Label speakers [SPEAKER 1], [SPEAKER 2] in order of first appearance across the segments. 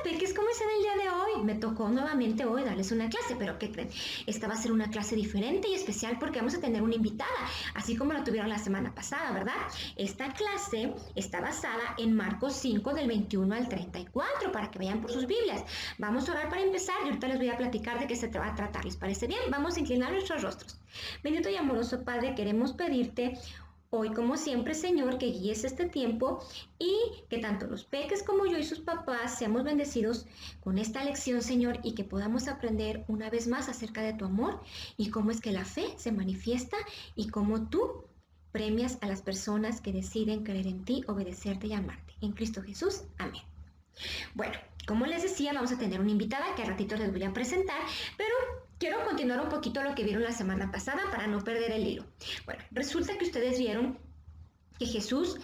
[SPEAKER 1] Peques, ¿cómo están el día de hoy? Me tocó nuevamente hoy darles una clase, pero ¿qué creen? Esta va a ser una clase diferente y especial porque vamos a tener una invitada, así como la tuvieron la semana pasada, ¿verdad? Esta clase está basada en Marcos 5 del 21 al 34, para que vean por sus Biblias. Vamos a orar para empezar y ahorita les voy a platicar de qué se va a tratar. ¿Les parece bien? Vamos a inclinar nuestros rostros. Bendito y amoroso Padre, queremos pedirte hoy, como siempre, Señor, que guíes este tiempo y que tanto los peques como yo y sus papás seamos bendecidos con esta lección, Señor, y que podamos aprender una vez más acerca de tu amor y cómo es que la fe se manifiesta y cómo tú premias a las personas que deciden creer en ti, obedecerte y amarte. En Cristo Jesús. Amén. Bueno, como les decía, vamos a tener una invitada que a ratito les voy a presentar, pero quiero continuar un poquito lo que vieron la semana pasada para no perder el hilo. Bueno, resulta que ustedes vieron que Jesús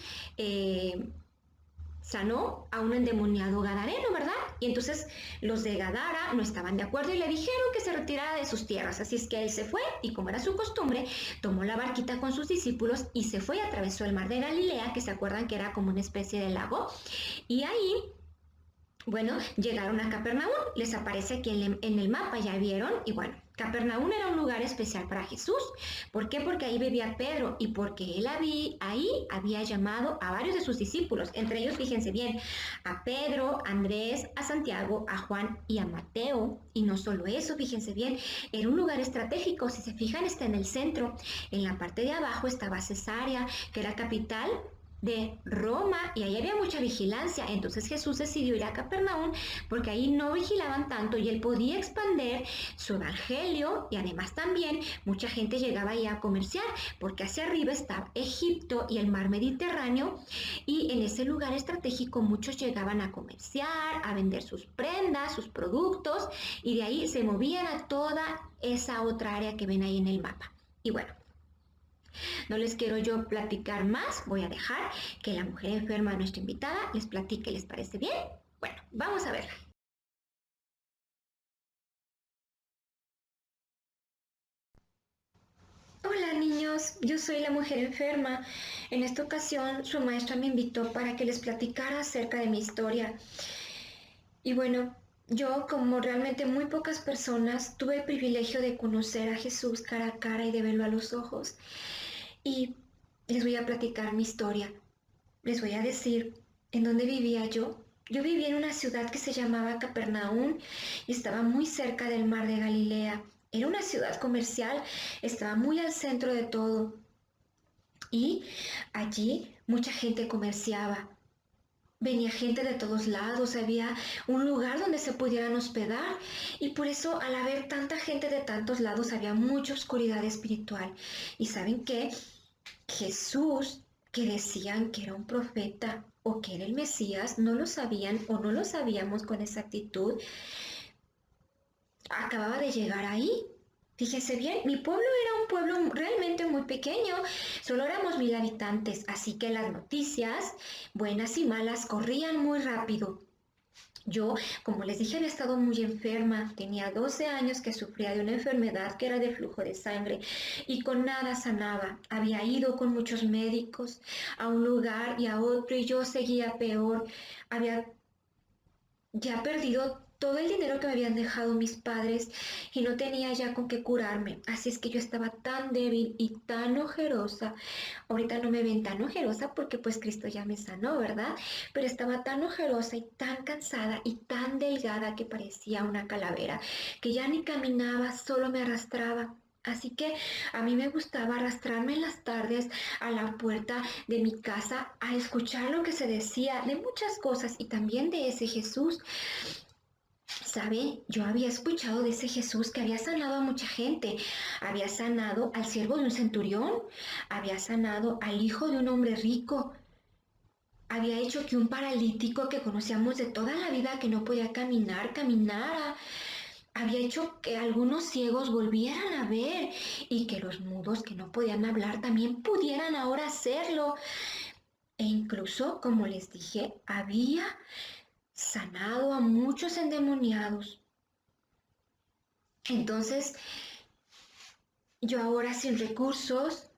[SPEAKER 1] sanó a un endemoniado gadareno, ¿verdad? Y entonces los de Gadara no estaban de acuerdo y le dijeron que se retirara de sus tierras. Así es que él se fue y, como era su costumbre, tomó la barquita con sus discípulos y se fue y atravesó el mar de Galilea, que se acuerdan que era como una especie de lago, y ahí, bueno, llegaron a Capernaum, les aparece aquí en el mapa, ya vieron, y bueno, Capernaum era un lugar especial para Jesús. ¿Por qué? Porque ahí vivía Pedro y porque él ahí había llamado a varios de sus discípulos, entre ellos, fíjense bien, a Pedro, a Andrés, a Santiago, a Juan y a Mateo. Y no solo eso, fíjense bien, era un lugar estratégico. Si se fijan, está en el centro. En la parte de abajo estaba Cesarea, que era capital de Roma, y ahí había mucha vigilancia. Entonces Jesús decidió ir a Capernaum porque ahí no vigilaban tanto y él podía expandir su evangelio, y además también mucha gente llegaba ahí a comerciar porque hacia arriba está Egipto y el mar Mediterráneo, y en ese lugar estratégico muchos llegaban a comerciar, a vender sus prendas, sus productos, y de ahí se movían a toda esa otra área que ven ahí en el mapa. Y bueno, no les quiero yo platicar más, voy a dejar que la mujer enferma, nuestra invitada, les platique. ¿Les parece bien? Bueno, vamos a verla. Hola niños, yo soy la mujer enferma. En esta ocasión su maestra me invitó para que les platicara acerca de mi historia. Y bueno, yo, como realmente muy pocas personas, tuve el privilegio de conocer a Jesús cara a cara y de verlo a los ojos. Y les voy a platicar mi historia. Les voy a decir en dónde vivía yo. Yo vivía en una ciudad que se llamaba Capernaum y estaba muy cerca del mar de Galilea. Era una ciudad comercial, estaba muy al centro de todo. Y allí mucha gente comerciaba. Venía gente de todos lados, había un lugar donde se pudieran hospedar, y por eso, al haber tanta gente de tantos lados, había mucha oscuridad espiritual. ¿Y saben qué? Jesús, que decían que era un profeta o que era el Mesías, no lo sabían o no lo sabíamos con exactitud, acababa de llegar ahí. Fíjese bien, mi pueblo era un pueblo realmente muy pequeño, solo éramos 1000 habitantes, así que las noticias, buenas y malas, corrían muy rápido. Yo, como les dije, había estado muy enferma. Tenía 12 años que sufría de una enfermedad que era de flujo de sangre y con nada sanaba. Había ido con muchos médicos a un lugar y a otro y yo seguía peor. Había ya perdido todo el dinero que me habían dejado mis padres y no tenía ya con qué curarme. Así es que yo estaba tan débil y tan ojerosa. Ahorita no me ven tan ojerosa porque pues Cristo ya me sanó, ¿verdad? Pero estaba tan ojerosa y tan cansada y tan delgada que parecía una calavera, que ya ni caminaba, solo me arrastraba. Así que a mí me gustaba arrastrarme en las tardes a la puerta de mi casa a escuchar lo que se decía de muchas cosas y también de ese Jesús. ¿Sabe? Yo había escuchado de ese Jesús que había sanado a mucha gente. Había sanado al siervo de un centurión, había sanado al hijo de un hombre rico, había hecho que un paralítico que conocíamos de toda la vida, que no podía caminar, caminara. Había hecho que algunos ciegos volvieran a ver y que los mudos que no podían hablar también pudieran ahora hacerlo. E incluso, como les dije, había sanado a muchos endemoniados. Entonces, yo ahora sin recursos,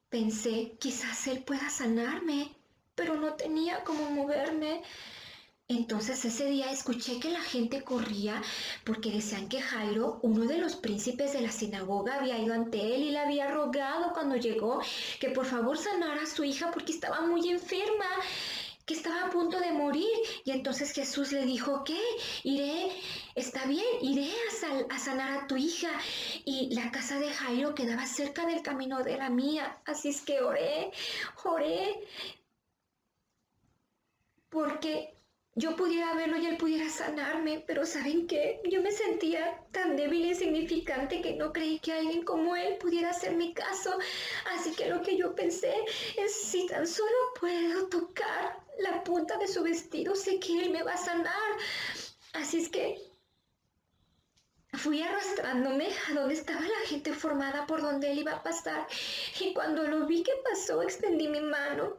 [SPEAKER 1] pensé, quizás él pueda sanarme, pero no tenía cómo moverme. Entonces ese día escuché que la gente corría porque decían que Jairo, uno de los príncipes de la sinagoga, había ido ante él y le había rogado cuando llegó que por favor sanara a su hija porque estaba muy enferma, que estaba a punto de morir. Y entonces Jesús le dijo que iré, está bien, iré a sanar a tu hija. Y la casa de Jairo quedaba cerca del camino de la mía. Así es que oré, porque yo pudiera verlo y él pudiera sanarme, pero ¿saben qué? Yo me sentía tan débil e insignificante que no creí que alguien como él pudiera hacerme caso. Así que lo que yo pensé es, si tan solo puedo tocar la punta de su vestido, sé que él me va a sanar. Así es que fui arrastrándome a donde estaba la gente formada por donde él iba a pasar. Y cuando lo vi que pasó, extendí mi mano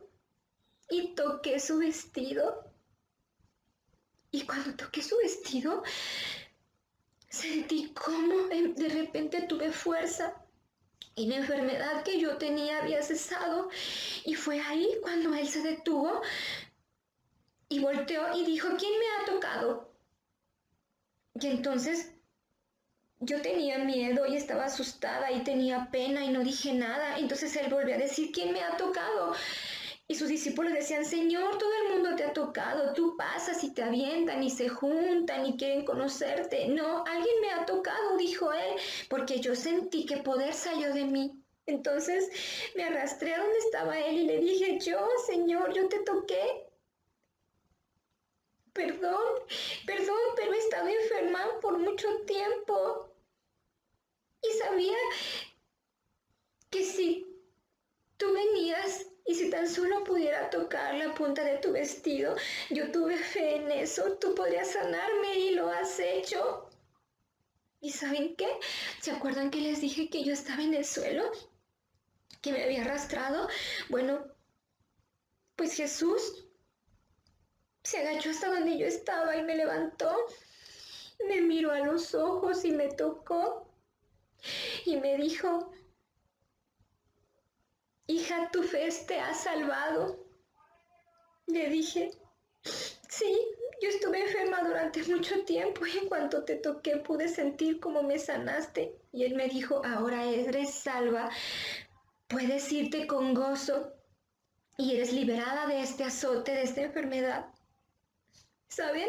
[SPEAKER 1] y toqué su vestido. Y cuando toqué su vestido, sentí como de repente tuve fuerza y la enfermedad que yo tenía había cesado. Y fue ahí cuando él se detuvo y volteó y dijo, ¿quién me ha tocado? Y entonces yo tenía miedo y estaba asustada y tenía pena y no dije nada. Entonces él volvió a decir, ¿quién me ha tocado? Y sus discípulos decían, Señor, todo el mundo te ha tocado, tú pasas y te avientan y se juntan y quieren conocerte. No, alguien me ha tocado, dijo él, porque yo sentí que poder salió de mí. Entonces me arrastré a donde estaba él y le dije, Señor, yo te toqué. Perdón, pero he estado enferma por mucho tiempo. Y sabía que si tú venías y si tan solo pudiera tocar la punta de tu vestido, yo tuve fe en eso, tú podrías sanarme y lo has hecho. ¿Y saben qué? ¿Se acuerdan que les dije que yo estaba en el suelo? ¿Que me había arrastrado? Bueno, pues Jesús se agachó hasta donde yo estaba y me levantó, me miró a los ojos y me tocó y me dijo, hija, tu fe te ha salvado. Le dije, sí, yo estuve enferma durante mucho tiempo y en cuanto te toqué pude sentir cómo me sanaste. Y él me dijo, ahora eres salva, puedes irte con gozo y eres liberada de este azote, de esta enfermedad. ¿Saben?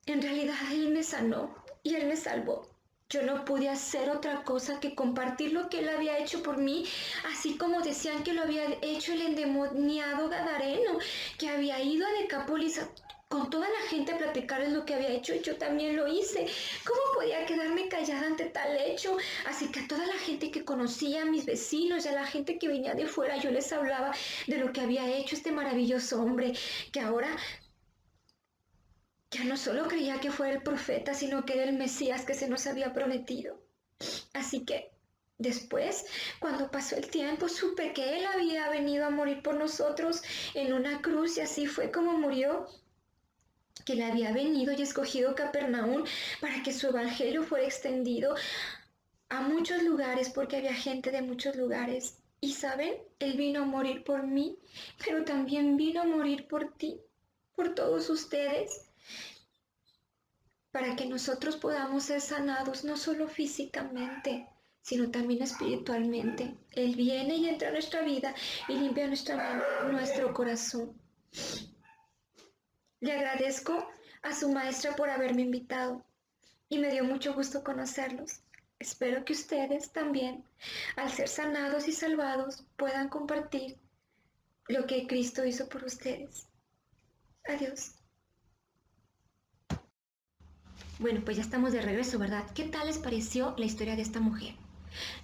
[SPEAKER 1] En realidad él me sanó y él me salvó. Yo no pude hacer otra cosa que compartir lo que él había hecho por mí, así como decían que lo había hecho el endemoniado Gadareno, que había ido a Decápolis con toda la gente a platicarles lo que había hecho, y yo también lo hice. ¿Cómo podía quedarme callada ante tal hecho? Así que a toda la gente que conocía, a mis vecinos y a la gente que venía de fuera, yo les hablaba de lo que había hecho este maravilloso hombre, que ahora ya no solo creía que fuera el profeta, sino que era el Mesías que se nos había prometido. Así que después, cuando pasó el tiempo, supe que Él había venido a morir por nosotros en una cruz y así fue como murió, que Él había venido y escogido Capernaum para que su evangelio fuera extendido a muchos lugares, porque había gente de muchos lugares. Y saben, Él vino a morir por mí, pero también vino a morir por ti, por todos ustedes, para que nosotros podamos ser sanados, no solo físicamente, sino también espiritualmente. Él viene y entra a nuestra vida y limpia nuestra mente, nuestro corazón. Le agradezco a su maestra por haberme invitado y me dio mucho gusto conocerlos. Espero que ustedes también, al ser sanados y salvados, puedan compartir lo que Cristo hizo por ustedes. Adiós. Bueno, pues ya estamos de regreso, ¿verdad? ¿Qué tal les pareció la historia de esta mujer?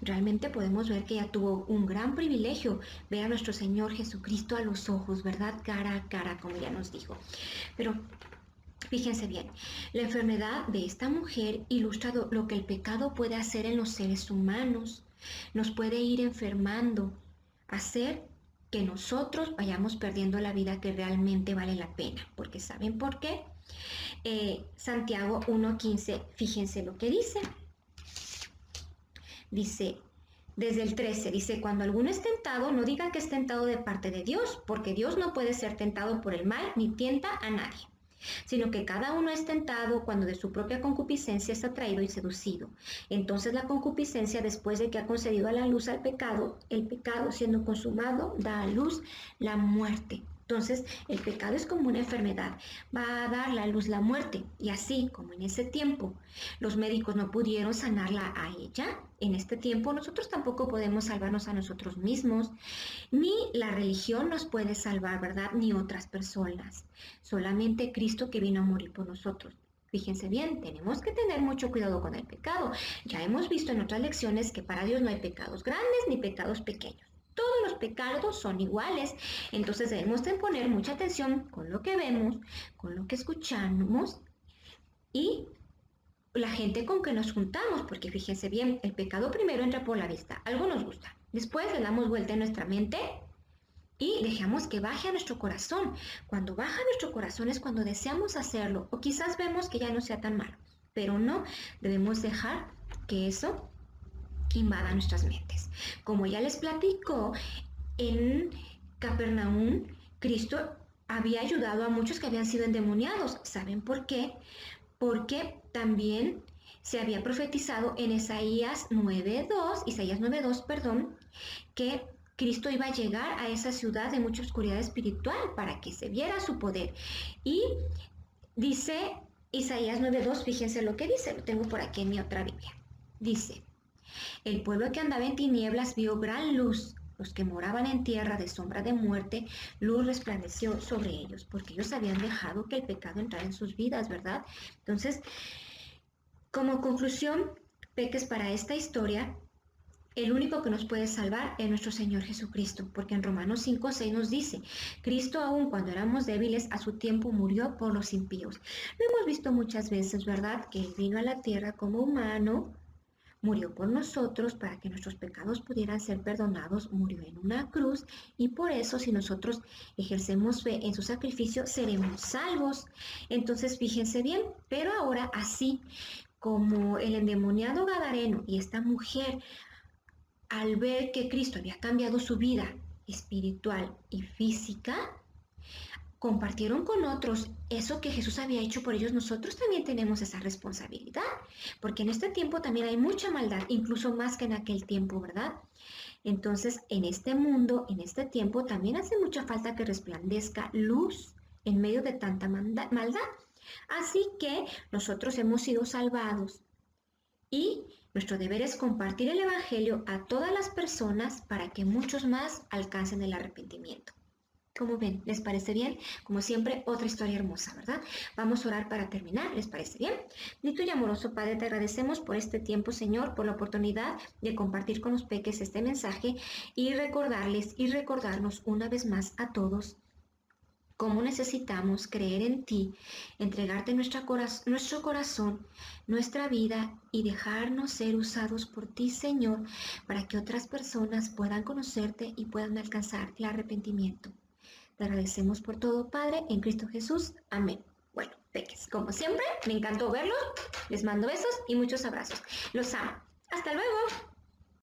[SPEAKER 1] Realmente podemos ver que ella tuvo un gran privilegio ver a nuestro Señor Jesucristo a los ojos, ¿verdad? Cara a cara, como ya nos dijo. Pero fíjense bien, la enfermedad de esta mujer ilustra lo que el pecado puede hacer en los seres humanos. Nos puede ir enfermando, hacer que nosotros vayamos perdiendo la vida que realmente vale la pena. Porque ¿saben por qué? Santiago 1:15, fíjense lo que dice. Dice, desde el 13, dice, cuando alguno es tentado, no diga que es tentado de parte de Dios, porque Dios no puede ser tentado por el mal, ni tienta a nadie. sino que cada uno es tentado cuando de su propia concupiscencia es atraído y seducido. Entonces la concupiscencia, después de que ha concedido a la luz al pecado, el pecado siendo consumado da a luz la muerte. Entonces, el pecado es como una enfermedad, va a dar la luz la muerte. Y así como en ese tiempo los médicos no pudieron sanarla a ella, en este tiempo nosotros tampoco podemos salvarnos a nosotros mismos, ni la religión nos puede salvar, ¿verdad? Ni otras personas. Solamente Cristo que vino a morir por nosotros. Fíjense bien, tenemos que tener mucho cuidado con el pecado. Ya hemos visto en otras lecciones que para Dios no hay pecados grandes ni pecados pequeños. Todos los pecados son iguales, entonces debemos de poner mucha atención con lo que vemos, con lo que escuchamos y la gente con que nos juntamos, porque fíjense bien, el pecado primero entra por la vista, algo nos gusta, después le damos vuelta en nuestra mente y dejamos que baje a nuestro corazón. Cuando baja a nuestro corazón es cuando deseamos hacerlo, o quizás vemos que ya no sea tan malo, pero no, debemos dejar que eso invada nuestras mentes. Como ya les platico, en Capernaum, Cristo había ayudado a muchos que habían sido endemoniados. ¿Saben por qué? Porque también se había profetizado en Isaías 9:2, perdón, que Cristo iba a llegar a esa ciudad de mucha oscuridad espiritual para que se viera su poder. Y dice Isaías 9:2, fíjense lo que dice, lo tengo por aquí en mi otra Biblia. Dice: el pueblo que andaba en tinieblas vio gran luz. Los que moraban en tierra de sombra de muerte, luz resplandeció sobre ellos, porque ellos habían dejado que el pecado entrara en sus vidas, ¿verdad? Entonces, como conclusión, peques, para esta historia, el único que nos puede salvar es nuestro Señor Jesucristo, porque en Romanos 5:6 nos dice: Cristo, aun cuando éramos débiles, a su tiempo murió por los impíos. Lo hemos visto muchas veces, ¿verdad? Que Él vino a la tierra como humano, murió por nosotros para que nuestros pecados pudieran ser perdonados, murió en una cruz y por eso si nosotros ejercemos fe en su sacrificio seremos salvos. Entonces fíjense bien, pero ahora así como el endemoniado Gadareno y esta mujer, al ver que Cristo había cambiado su vida espiritual y física, compartieron con otros eso que Jesús había hecho por ellos. Nosotros también tenemos esa responsabilidad, porque en este tiempo también hay mucha maldad, incluso más que en aquel tiempo, ¿verdad? Entonces, en este mundo, en este tiempo, también hace mucha falta que resplandezca luz en medio de tanta maldad. Así que nosotros hemos sido salvados y nuestro deber es compartir el Evangelio a todas las personas para que muchos más alcancen el arrepentimiento. Como ven, ¿les parece bien? Como siempre, otra historia hermosa, ¿verdad? Vamos a orar para terminar, ¿les parece bien? Bendito y amoroso Padre, te agradecemos por este tiempo, Señor, por la oportunidad de compartir con los peques este mensaje y recordarles y recordarnos una vez más a todos cómo necesitamos creer en ti, entregarte nuestro corazón, nuestra vida y dejarnos ser usados por ti, Señor, para que otras personas puedan conocerte y puedan alcanzar el arrepentimiento. Te agradecemos por todo, Padre, en Cristo Jesús. Amén. Bueno, peques, como siempre, me encantó verlos. Les mando besos y muchos abrazos. Los amo. Hasta luego.